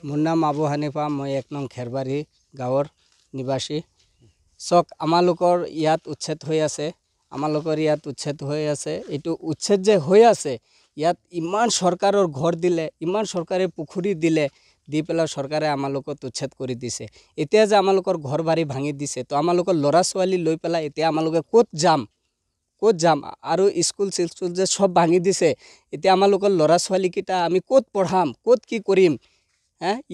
মোৰ নাম আবু হানিফা, মই 1 নং খেৰবাৰী গাঁৱৰ নিবাসী। চক আমালোকৰ ইয়াত উচ্ছেদ হৈ আছে, এইটো উচ্ছেদ যে হৈ আছে, ইয়াত ইমান চৰকাৰৰ ঘৰ দিলে, ইমান চৰকাৰে পুখুৰী দিলে, দি পেলাই চৰকাৰে আমালোকক উচ্ছেদ কৰি দিছে। এতিয়া যে আমালোকৰ ঘৰ বাৰী ভাঙি দিছে, তো আমালোকৰ ল'ৰা ছোৱালী লৈ পেলাই এতিয়া আমালোকে ক'ত যাম আৰু স্কুল যে সব ভাঙি দিছে। এতিয়া আমালোকৰ ল'ৰা ছোৱালীকেইটা আমি ক'ত পঢ়াম, ক'ত কি কৰিম?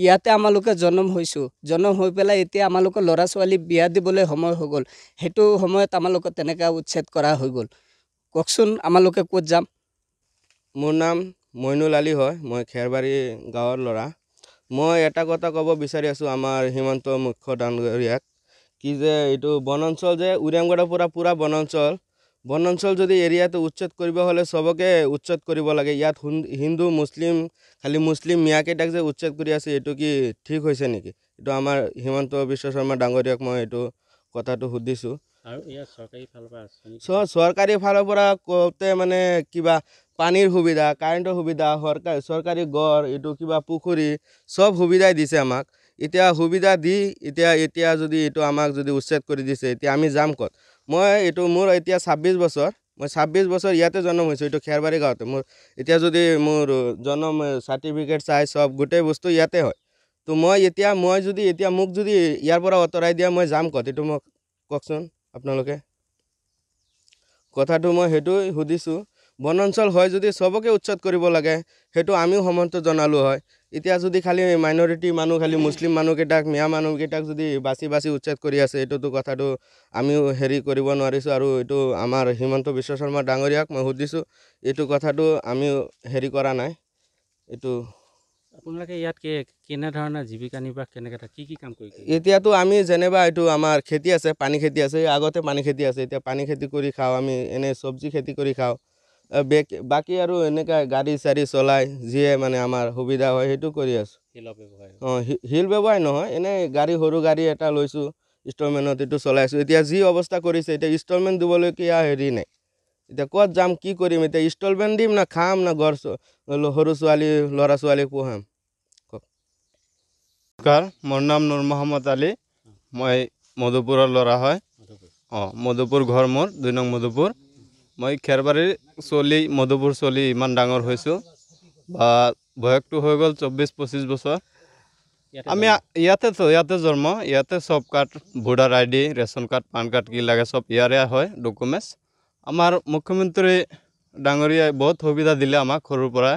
ইয়াতে আমালোকে জন্ম হৈছোঁ, জন্ম হৈ পেলাই এতিয়া আমালোকৰ ল'ৰা ছোৱালী বিয়া দিবলৈ সময় হৈ গ'ল। সেইটো সময়ত আমালোকক তেনেকৈ উচ্ছেদ কৰা হৈ গ'ল। কওকচোন আমালোকে ক'ত যাম? মোৰ নাম মইনুল আলী হয়, মই খেৰবাৰী গাঁৱৰ ল'ৰা। মই এটা কথা ক'ব বিচাৰি আছোঁ আমাৰ হিমন্ত মুখ্য ডাঙৰীয়াক, কি যে এইটো বনাঞ্চল যে উৰিয়ামগড়ৰ পৰা পূৰা বনাঞ্চল যদি এৰিয়াটো উচ্ছেদ কৰিব হ'লে চবকে উচ্ছেদ কৰিব লাগে। ইয়াত হিন্দু মুছলিম খালি মুছলিম মিয়াকেইটাক যে উচ্ছেদ কৰি আছে, এইটো কি ঠিক হৈছে নেকি? এইটো আমাৰ হিমন্ত বিশ্ব শৰ্মা ডাঙৰীয়াক মই এইটো কথাটো সুধিছোঁ। আৰু ইয়াত চৰকাৰী ফালৰ পৰা চৰকাৰী ফালৰ পৰা কওঁতে মানে কিবা পানীৰ সুবিধা, কাৰেণ্টৰ সুবিধা, চৰকাৰী গড়, এইটো কিবা পুখুৰী, চব সুবিধাই দিছে আমাক। এতিয়া সুবিধা দি এতিয়া যদি এইটো আমাক যদি উচ্ছেদ কৰি দিছে, এতিয়া আমি যাম ক'ত? মোৰ এতিয়া 26 বছৰ, মই 26 বছৰ ইয়াতে জন্ম হৈছোঁ, এইটো খেৰবাৰী গাঁৱতে। এতিয়া যদি মোৰ জন্ম চাৰ্টিফিকেট চাই চব গোটেই বস্তু ইয়াতে হয়। তো মই যদি মোক যদি ইয়াৰ পৰা আঁতৰাই দিয়া, মই যাম ক'ত? এইটো মোক কওকচোন আপোনালোকে। কথাটো মই সেইটোৱে সুধিছোঁ। বনাঞ্চল হয় যদি চবকে উচ্ছেদ কৰিব লাগে, সেইটো আমিও সমৰ্থন জনালোঁ হয়। এতিয়া যদি খালি মাইনৰিটি মানুহ, খালি মুছলিম মানুহকেইটাক, মিয়া মানুহকেইটাক যদি বাছি উচ্ছেদ কৰি আছে, এইটোতো কথাটো আমিও কৰিব নোৱাৰিছোঁ। আৰু এইটো আমাৰ হিমন্ত বিশ্ব শৰ্মা ডাঙৰীয়াক মই সুধিছোঁ, এইটো কথাটো আমিও কৰা নাই। এইটো আপোনালোকে ইয়াত কেনেধৰণৰ জীৱিকা নিৰ্বাহ কেনেকৈ কি কাম কৰি? এতিয়াতো আমি যেনিবা এইটো আমাৰ খেতি আছে, পানী খেতি আছে, আগতে পানী খেতি আছে, এতিয়া পানী খেতি কৰি খাওঁ আমি, এনে চব্জি খেতি কৰি খাওঁ। বাকী আৰু এনেকৈ গাড়ী চাড়ী চলাই যিয়ে মানে আমাৰ সুবিধা হয় সেইটো কৰি আছোঁ। শিল ব্যৱসায় নহয়, এনেই সৰু গাড়ী এটা লৈছোঁ, ইনষ্টলমেণ্টত এইটো চলাইছোঁ। এতিয়া যি অৱস্থা কৰিছে, এতিয়া ইনষ্টলমেণ্ট দিবলৈকে হেৰি নাই। এতিয়া ক'ত যাম, কি কৰিম? এতিয়া ইনষ্টলমেণ্ট দিম না খাম না ঘৰ সৰু ল'ৰা ছোৱালীক পঢ়াম? মোৰ নাম নুৰ মহম্মদ আলী, মই মধুপুৰৰ ল'ৰা হয়। মধুপুৰ ঘৰ মোৰ 2 নং মধুপুৰ। মই খেৰবাৰীৰ মধুপুৰ চলি ইমান ডাঙৰ হৈছোঁ, বা বয়সটো হৈ গ'ল 24-25 বছৰ। আমি ইয়াতে জন্ম, ইয়াতে চব card, voter ID, ration card, PAN card কি লাগে চব ইয়াৰে হয় ডকুমেণ্টছ। আমাৰ মুখ্যমন্ত্ৰী ডাঙৰীয়াই বহুত সুবিধা দিলে আমাক, সৰুৰ পৰা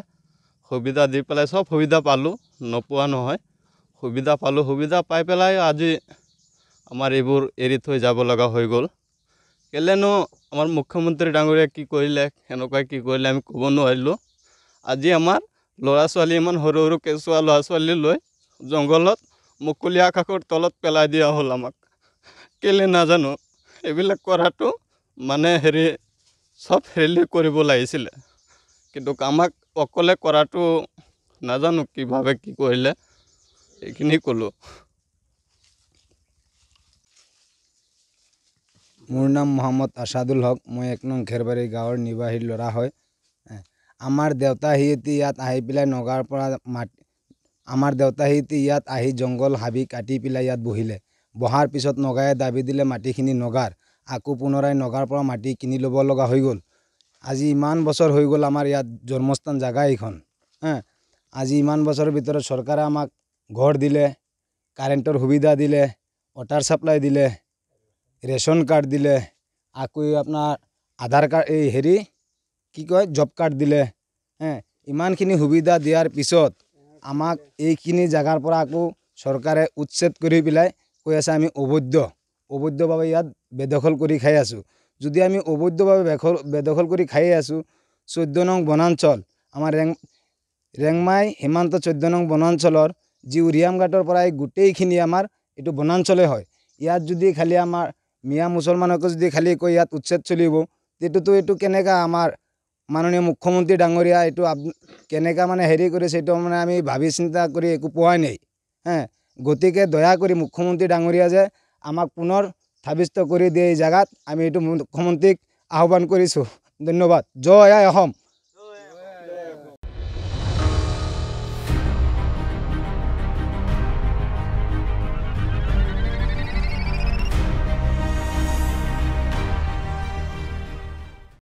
সুবিধা দি পেলাই চব সুবিধা পালোঁ, নোপোৱা নহয়। সুবিধা পালোঁ, সুবিধা পাই পেলাই আজি আমাৰ এইবোৰ এৰি থৈ যাব লগা হৈ গ'ল। কেলেনো আমাৰ মুখ্যমন্ত্ৰী ডাঙৰীয়াই কি কৰিলে, সেনেকুৱা কি কৰিলে আমি ক'ব নোৱাৰিলোঁ। আজি আমাৰ ল'ৰা ছোৱালী, ইমান সৰু কেঁচুৱা ল'ৰা ছোৱালী লৈ জংঘলত মুকলি আকাশৰ তলত পেলাই দিয়া হ'ল আমাক। কেলে নাজানো, এইবিলাক কৰাটো মানে চব কৰিব লাগিছিলে, কিন্তু আমাক অকলে কৰাটো নাজানো কিভাৱে কি কৰিলে, এইখিনি ক'লোঁ। মোৰ নাম মহম্মদ আছাদুল হক, মই 1 নং খেৰবাৰী গাঁৱৰ নিবাসী ল'ৰা হয়। আমাৰ দেউতাহঁতে ইয়াত আহি পেলাই নগাঁৱৰ পৰা ইয়াত আহি জংঘল হাবি কাটি পেলাই ইয়াত বহিলে। বহাৰ পিছত নগাঁৱে দাবী দিলে মাটিখিনি নগাৰ, আকৌ পুনৰাই নগাৰ পৰা মাটি কিনি ল'ব লগা হৈ গ'ল। আজি ইমান বছৰ হৈ গ'ল আমাৰ ইয়াত জন্মস্থান জাগা এইখন। আজি ইমান বছৰৰ ভিতৰত চৰকাৰে আমাক ঘৰ দিলে, কাৰেণ্টৰ সুবিধা দিলে, ৱাটাৰ ছাপ্লাই দিলে, ৰেচন কাৰ্ড দিলে, আকৌ আপোনাৰ আধাৰ কাৰ্ড, জব কাৰ্ড দিলে। ইমানখিনি সুবিধা দিয়াৰ পিছত আমাক এইখিনি জেগাৰ পৰা আকৌ চৰকাৰে উচ্ছেদ কৰি পেলাই কৈ আছে আমি অবৈধভাৱে ইয়াত বেদখল কৰি খাই আছোঁ। যদি আমি অবৈধভাৱে বেদখল কৰি খাই আছোঁ, 14 নং বনাঞ্চল, আমাৰ ৰেংমাই সীমান্ত 14 নং বনাঞ্চলৰ যি উৰিয়ামঘাটৰ পৰা গোটেইখিনি আমাৰ এইটো বনাঞ্চলে হয়। ইয়াত যদি খালি আমাৰ মিয়া মুছলমানকে যদি খালি কৈ ইয়াত উচ্ছেদ চলিব, তেতিয়াতো এইটো কেনেকৈ আমাৰ মাননীয় মুখ্যমন্ত্ৰী ডাঙৰীয়া এইটো কেনেকৈ মানে কৰিছে, এইটো মানে আমি ভাবি চিন্তা কৰি একো পোৱাই নাই। গতিকে দয়া কৰি মুখ্যমন্ত্ৰী ডাঙৰীয়া যে আমাক পুনৰ স্থাপিত কৰি দিয়ে এই জেগাত, আমি এইটো মুখ্যমন্ত্ৰীক আহ্বান কৰিছোঁ। ধন্যবাদ। জয় আই অসম।